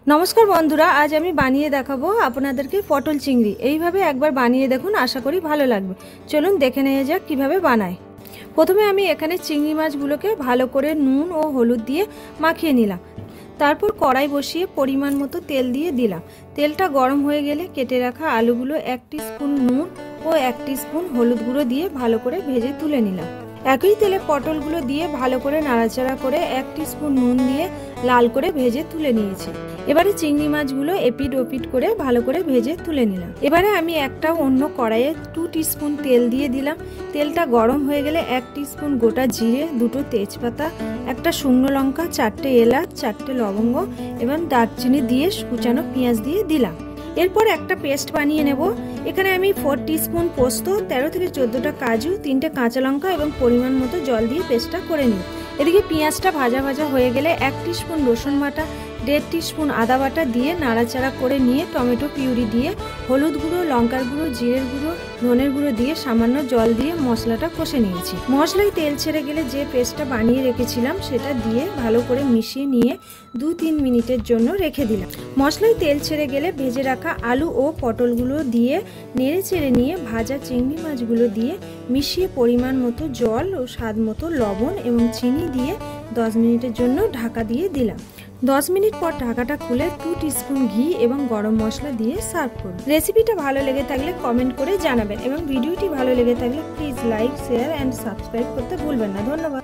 नमस्कार बंधुरा आज आमी बानिये देखाबो आपनादेरके पटल चिंगड़ी। এইভাবে একবার বানিয়ে দেখুন, আশা করি ভালো লাগবে। চলুন দেখে নেওয়া যাক কিভাবে বানায়। প্রথমে আমি এখানে চিংড়ি মাছগুলোকে ভালো করে নুন ও হলুদ দিয়ে মাখিয়ে নিলাম। তারপর কড়াই বসিয়ে পরিমাণ মতো তেল দিয়ে দিলাম। তেলটা গরম হয়ে গেলে কেটে রাখা আলুগুলো 1 টিস্পুন নুন ও 1 টিস্পুন হলুদ গুঁড়ো দিয়ে ভালো করে ভেজে তুলে নিলাম। একই তেলে পটলগুলো দিয়ে ভালো করে নাড়াচাড়া করে 1 টিস্পুন নুন দিয়ে লাল করে ভেজে তুলে নিয়েছি। এবারে চিংড়ি মাছগুলো এপিট ওপিট করে ভালো করে ভেজে তুলে নিলাম। এবারে আমি একটা অন্য কড়াইয়ে 2 টিস্পুন তেল দিয়ে দিলাম। তেলটা গরম হয়ে গেলে 1 টিস্পুন গোটা জিরে, 2টো তেজপাতা, একটা শুকনো লঙ্কা, 4টে এলাচ, 4টে লবঙ্গ এবং দারচিনি দিয়ে কুচানো পেঁয়াজ দিয়ে দিলাম। এরপর একটা পেস্ট বানিয়ে নেব। এখানে আমি 4 টিস্পুন পোস্ত, 13 থেকে 14টা কাজু, 3টে কাঁচা লঙ্কা এবং পরিমাণ মতো জল দিয়ে পেস্টটা করে নিই। এদিকে পেঁয়াজটা ভাজা ভাজা হয়ে গেলে 1 টিস্পুন রসুন বাটা, 1.5 টিস্পুন আদা বাটা দিয়ে নাড়াচাড়া করে নিয়ে টমেটো পিউরি দিয়ে হলুদ গুঁড়ো, লঙ্কার গুঁড়ো, জিরের গুঁড়ো, ধনের গুঁড়ো দিয়ে সামান্য জল দিয়ে মশলাটা কষে নিয়েছি। মশলায় তেল ছেড়ে গেলে যে পেস্টটা বানিয়ে রেখেছিলাম সেটা দিয়ে ভালো করে মিশিয়ে নিয়ে 2-3 মিনিটের জন্য রেখে দিলাম। মশলায় তেল ছেড়ে গেলে ভেজে রাখা আলু ও পটলগুলো দিয়ে নেড়ে চেড়ে নিয়ে ভাজা চিংড়ি মাছগুলো দিয়ে মিশিয়ে পরিমাণ মতো জল ও স্বাদ মতো লবণ এবং চিনি দিয়ে 10 মিনিটের জন্য ঢাকা দিয়ে দিলাম। 10 মিনিট পর ঢাকাটা খুলে 2 টিস্পুন ঘি এবং গরম মশলা দিয়ে সার্ভ করুন। রেসিপিটা ভালো লেগে থাকলে কমেন্ট করে জানাবেন এবং ভিডিওটি ভালো লেগে থাকলে please like, share and subscribe করতে ভুলবেন না। ধন্যবাদ।